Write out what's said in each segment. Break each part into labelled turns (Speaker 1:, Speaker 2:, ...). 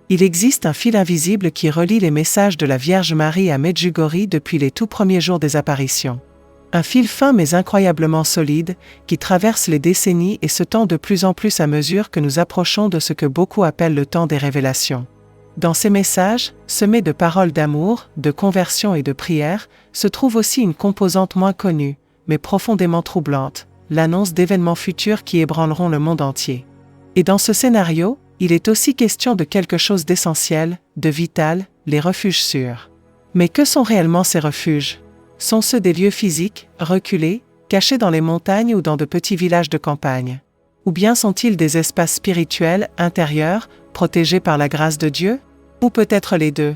Speaker 1: Il existe un fil invisible qui relie les messages de la Vierge Marie à Medjugorje depuis les tout premiers jours des apparitions. Un fil fin mais incroyablement solide, qui traverse les décennies et se tend de plus en plus à mesure que nous approchons de ce que beaucoup appellent le temps des révélations. Dans ces messages, semés de paroles d'amour, de conversion et de prière, se trouve aussi une composante moins connue, mais profondément troublante, l'annonce d'événements futurs qui ébranleront le monde entier. Et dans ce scénario, il est aussi question de quelque chose d'essentiel, de vital, les refuges sûrs. Mais que sont réellement ces refuges ? Sont ceux des lieux physiques, reculés, cachés dans les montagnes ou dans de petits villages de campagne ? Ou bien sont-ils des espaces spirituels, intérieurs, protégés par la grâce de Dieu ? Ou peut-être les deux ?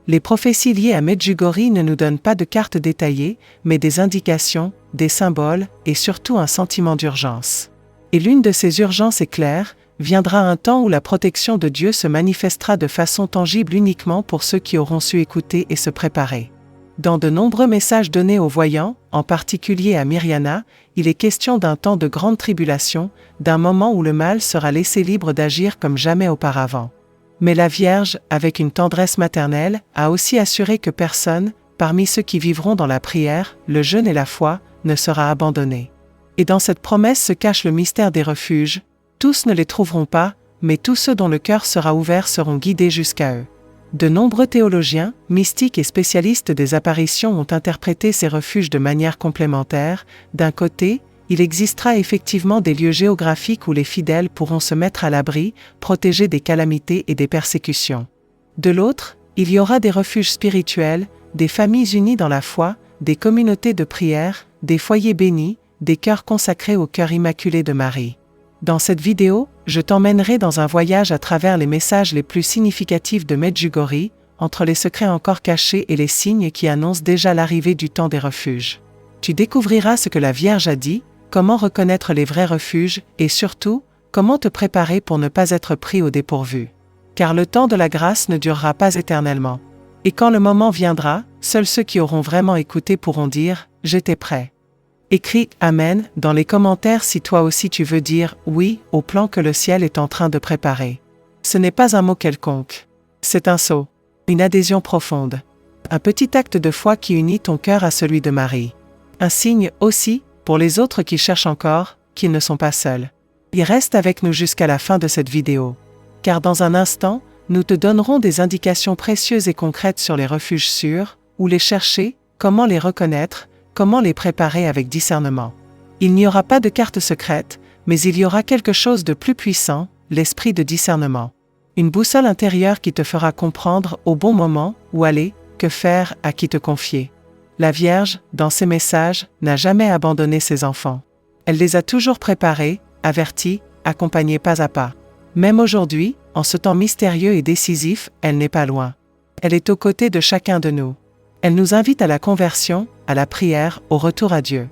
Speaker 1: Les prophéties liées à Medjugorje ne nous donnent pas de cartes détaillées, mais des indications, des symboles et surtout un sentiment d'urgence. Et l'une de ces urgences est claire, viendra un temps où la protection de Dieu se manifestera de façon tangible uniquement pour ceux qui auront su écouter et se préparer. Dans de nombreux messages donnés aux voyants, en particulier à Mirjana, il est question d'un temps de grande tribulation, d'un moment où le mal sera laissé libre d'agir comme jamais auparavant. Mais la Vierge, avec une tendresse maternelle, a aussi assuré que personne, parmi ceux qui vivront dans la prière, le jeûne et la foi, ne sera abandonné. Et dans cette promesse se cache le mystère des refuges. Tous ne les trouveront pas, mais tous ceux dont le cœur sera ouvert seront guidés jusqu'à eux. De nombreux théologiens, mystiques et spécialistes des apparitions ont interprété ces refuges de manière complémentaire. D'un côté, il existera effectivement des lieux géographiques où les fidèles pourront se mettre à l'abri, protégés des calamités et des persécutions. De l'autre, il y aura des refuges spirituels, des familles unies dans la foi, des communautés de prière, des foyers bénis, des cœurs consacrés au cœur immaculé de Marie. Dans cette vidéo, je t'emmènerai dans un voyage à travers les messages les plus significatifs de Medjugorje, entre les secrets encore cachés et les signes qui annoncent déjà l'arrivée du temps des refuges. Tu découvriras ce que la Vierge a dit, comment reconnaître les vrais refuges et surtout, comment te préparer pour ne pas être pris au dépourvu. Car le temps de la grâce ne durera pas éternellement. Et quand le moment viendra, seuls ceux qui auront vraiment écouté pourront dire « J'étais prêt ». Écris « Amen » dans les commentaires si toi aussi tu veux dire « Oui » au plan que le ciel est en train de préparer. Ce n'est pas un mot quelconque. C'est un saut, une adhésion profonde. Un petit acte de foi qui unit ton cœur à celui de Marie. Un signe aussi, pour les autres qui cherchent encore, qu'ils ne sont pas seuls. Et reste avec nous jusqu'à la fin de cette vidéo. Car dans un instant, nous te donnerons des indications précieuses et concrètes sur les refuges sûrs, où les chercher, comment les reconnaître, comment les préparer avec discernement. Il n'y aura pas de carte secrète, mais il y aura quelque chose de plus puissant, l'esprit de discernement. Une boussole intérieure qui te fera comprendre au bon moment où aller, que faire, à qui te confier. La Vierge, dans ses messages, n'a jamais abandonné ses enfants. Elle les a toujours préparés, avertis, accompagnés pas à pas. Même aujourd'hui, en ce temps mystérieux et décisif, elle n'est pas loin. Elle est aux côtés de chacun de nous. Elle nous invite à la conversion, à la prière, au retour à Dieu.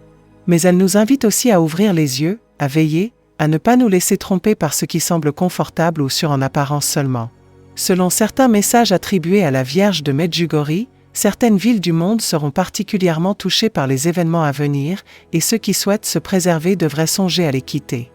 Speaker 1: Mais elle nous invite aussi à ouvrir les yeux, à veiller, à ne pas nous laisser tromper par ce qui semble confortable ou sûr en apparence seulement. Selon certains messages attribués à la Vierge de Medjugorje, certaines villes du monde seront particulièrement touchées par les événements à venir, et ceux qui souhaitent se préserver devraient songer à les quitter.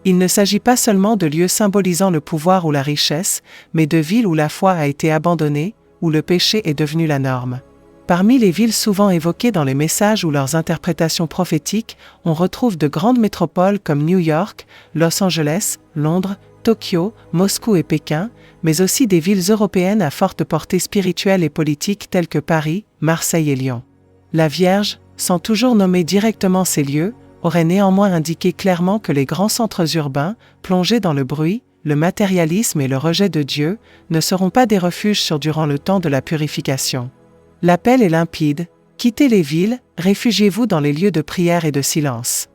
Speaker 1: Il ne s'agit pas seulement de lieux symbolisant le pouvoir ou la richesse, mais de villes où la foi a été abandonnée, où le péché est devenu la norme. Parmi les villes souvent évoquées dans les messages ou leurs interprétations prophétiques, on retrouve de grandes métropoles comme New York, Los Angeles, Londres, Tokyo, Moscou et Pékin, mais aussi des villes européennes à forte portée spirituelle et politique telles que Paris, Marseille et Lyon. La Vierge, sans toujours nommer directement ces lieux, aurait néanmoins indiqué clairement que les grands centres urbains, plongés dans le bruit, le matérialisme et le rejet de Dieu, ne seront pas des refuges sûrs durant le temps de la purification. L'appel est limpide, quittez les villes, réfugiez-vous dans les lieux de prière et de silence.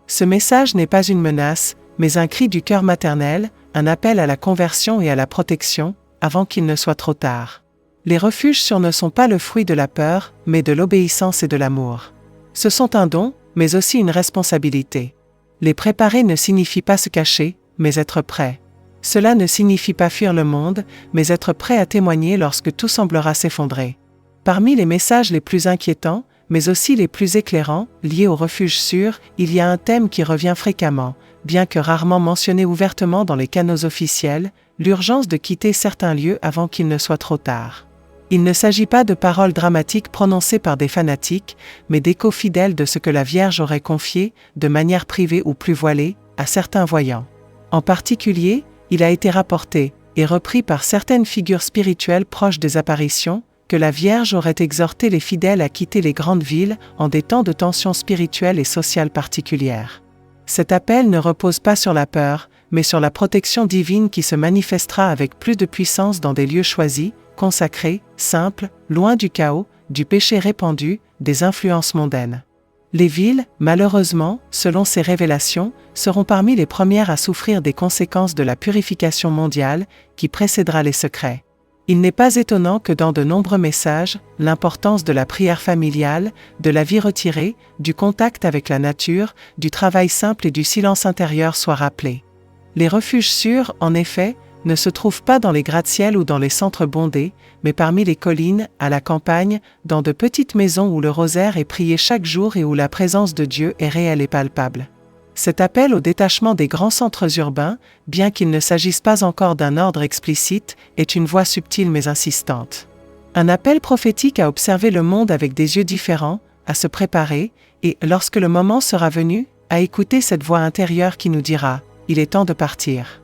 Speaker 1: Ce message n'est pas une menace, mais un cri du cœur maternel, un appel à la conversion et à la protection, avant qu'il ne soit trop tard. Les refuges sûrs ne sont pas le fruit de la peur, mais de l'obéissance et de l'amour. Ce sont un don, mais aussi une responsabilité. Les préparer ne signifie pas se cacher, mais être prêt. Cela ne signifie pas fuir le monde, mais être prêt à témoigner lorsque tout semblera s'effondrer. Parmi les messages les plus inquiétants, mais aussi les plus éclairants, liés au refuge sûr. Il y a un thème qui revient fréquemment, bien que rarement mentionné ouvertement dans les canaux officiels, l'urgence de quitter certains lieux avant qu'il ne soit trop tard. Il ne s'agit pas de paroles dramatiques prononcées par des fanatiques, mais d'échos fidèles de ce que la Vierge aurait confié, de manière privée ou plus voilée, à certains voyants. En particulier, il a été rapporté, et repris par certaines figures spirituelles proches des apparitions, que la Vierge aurait exhorté les fidèles à quitter les grandes villes en des temps de tensions spirituelles et sociales particulières. Cet appel ne repose pas sur la peur, mais sur la protection divine qui se manifestera avec plus de puissance dans des lieux choisis, consacrés, simples, loin du chaos, du péché répandu, des influences mondaines. Les villes, malheureusement, selon ces révélations, seront parmi les premières à souffrir des conséquences de la purification mondiale qui précédera les secrets. Il n'est pas étonnant que dans de nombreux messages, l'importance de la prière familiale, de la vie retirée, du contact avec la nature, du travail simple et du silence intérieur soient rappelés. Les refuges sûrs, en effet, ne se trouvent pas dans les gratte-ciel ou dans les centres bondés, mais parmi les collines, à la campagne, dans de petites maisons où le rosaire est prié chaque jour et où la présence de Dieu est réelle et palpable. Cet appel au détachement des grands centres urbains, bien qu'il ne s'agisse pas encore d'un ordre explicite, est une voix subtile mais insistante. Un appel prophétique à observer le monde avec des yeux différents, à se préparer, et, lorsque le moment sera venu, à écouter cette voix intérieure qui nous dira « Il est temps de partir ».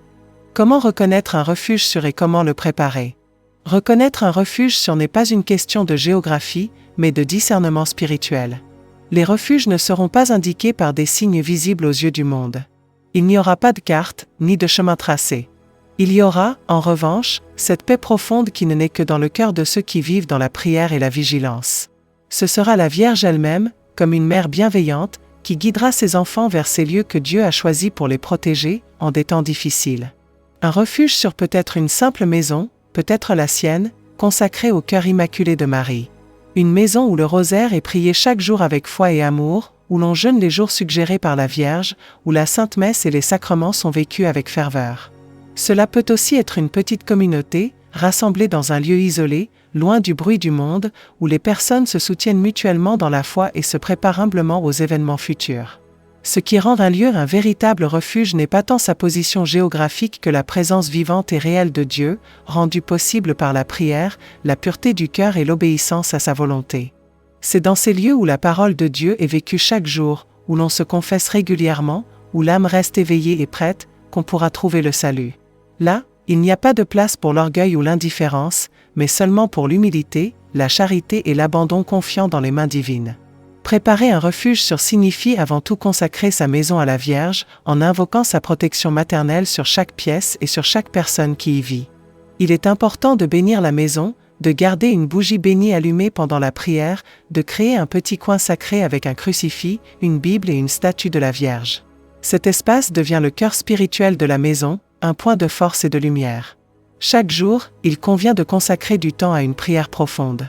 Speaker 1: Comment reconnaître un refuge sûr et comment le préparer? Reconnaître un refuge sûr n'est pas une question de géographie, mais de discernement spirituel. Les refuges ne seront pas indiqués par des signes visibles aux yeux du monde. Il n'y aura pas de carte, ni de chemin tracé. Il y aura, en revanche, cette paix profonde qui ne naît que dans le cœur de ceux qui vivent dans la prière et la vigilance. Ce sera la Vierge elle-même, comme une mère bienveillante, qui guidera ses enfants vers ces lieux que Dieu a choisis pour les protéger, en des temps difficiles. Un refuge sûr peut être une simple maison, peut-être la sienne, consacrée au cœur immaculé de Marie. Une maison où le rosaire est prié chaque jour avec foi et amour, où l'on jeûne les jours suggérés par la Vierge, où la Sainte Messe et les sacrements sont vécus avec ferveur. Cela peut aussi être une petite communauté, rassemblée dans un lieu isolé, loin du bruit du monde, où les personnes se soutiennent mutuellement dans la foi et se préparent humblement aux événements futurs. Ce qui rend un lieu un véritable refuge n'est pas tant sa position géographique que la présence vivante et réelle de Dieu, rendue possible par la prière, la pureté du cœur et l'obéissance à sa volonté. C'est dans ces lieux où la parole de Dieu est vécue chaque jour, où l'on se confesse régulièrement, où l'âme reste éveillée et prête, qu'on pourra trouver le salut. Là, il n'y a pas de place pour l'orgueil ou l'indifférence, mais seulement pour l'humilité, la charité et l'abandon confiant dans les mains divines. Préparer un refuge sûr signifie avant tout consacrer sa maison à la Vierge, en invoquant sa protection maternelle sur chaque pièce et sur chaque personne qui y vit. Il est important de bénir la maison, de garder une bougie bénie allumée pendant la prière, de créer un petit coin sacré avec un crucifix, une Bible et une statue de la Vierge. Cet espace devient le cœur spirituel de la maison, un point de force et de lumière. Chaque jour, il convient de consacrer du temps à une prière profonde.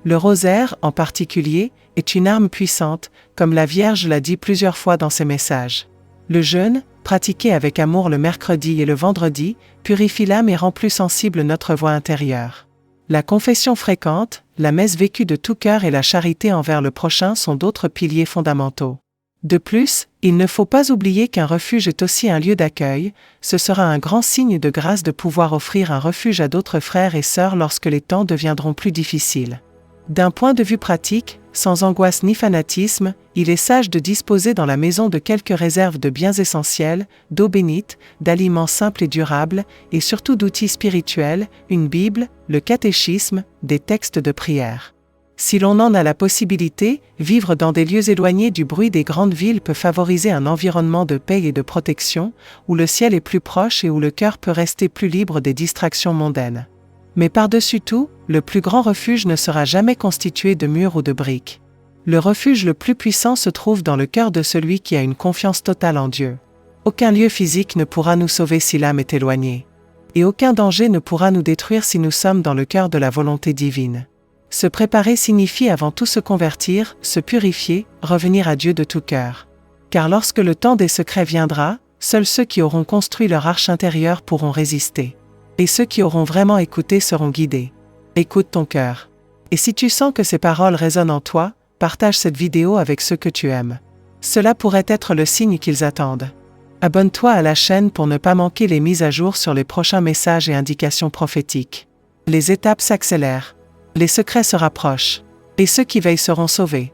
Speaker 1: Le rosaire, en particulier, est une arme puissante, comme la Vierge l'a dit plusieurs fois dans ses messages. Le jeûne, pratiqué avec amour le mercredi et le vendredi, purifie l'âme et rend plus sensible notre voix intérieure. La confession fréquente, la messe vécue de tout cœur et la charité envers le prochain sont d'autres piliers fondamentaux. De plus, il ne faut pas oublier qu'un refuge est aussi un lieu d'accueil, ce sera un grand signe de grâce de pouvoir offrir un refuge à d'autres frères et sœurs lorsque les temps deviendront plus difficiles. D'un point de vue pratique, sans angoisse ni fanatisme, il est sage de disposer dans la maison de quelques réserves de biens essentiels, d'eau bénite, d'aliments simples et durables, et surtout d'outils spirituels, une Bible, le catéchisme, des textes de prière. Si l'on en a la possibilité, vivre dans des lieux éloignés du bruit des grandes villes peut favoriser un environnement de paix et de protection, où le ciel est plus proche et où le cœur peut rester plus libre des distractions mondaines. Mais par-dessus tout, le plus grand refuge ne sera jamais constitué de murs ou de briques. Le refuge le plus puissant se trouve dans le cœur de celui qui a une confiance totale en Dieu. Aucun lieu physique ne pourra nous sauver si l'âme est éloignée. Et aucun danger ne pourra nous détruire si nous sommes dans le cœur de la volonté divine. Se préparer signifie avant tout se convertir, se purifier, revenir à Dieu de tout cœur. Car lorsque le temps des secrets viendra, seuls ceux qui auront construit leur arche intérieure pourront résister. Et ceux qui auront vraiment écouté seront guidés. Écoute ton cœur. Et si tu sens que ces paroles résonnent en toi, partage cette vidéo avec ceux que tu aimes. Cela pourrait être le signe qu'ils attendent. Abonne-toi à la chaîne pour ne pas manquer les mises à jour sur les prochains messages et indications prophétiques. Les étapes s'accélèrent. Les secrets se rapprochent. Et ceux qui veillent seront sauvés.